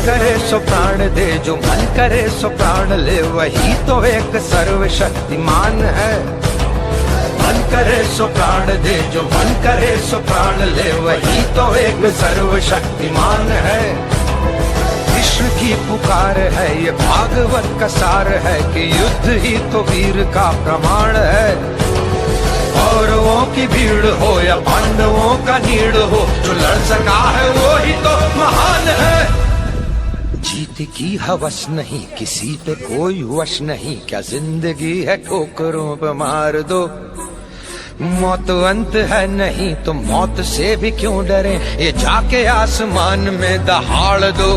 करे सो प्राण दे, जो मन करे सो प्राण ले, वही तो एक सर्वशक्तिमान है। मन करे सो प्राण दे, जो मन करे सो प्राण ले, वही तो एक सर्वशक्तिमान है। कृष्ण की पुकार है, ये भागवत का सार है कि युद्ध ही तो वीर का प्रमाण है। कौरवों की भीड़ हो या पांडवों का नीड़ हो, जो लड़ सका है वो ही तो महान है। जीत की हवस नहीं, किसी पे कोई वश नहीं, क्या जिंदगी है ठोकरों पे मार दो। मौत अंत है नहीं तो मौत से भी क्यों डरे, ये जाके आसमान में दहाड़ दो।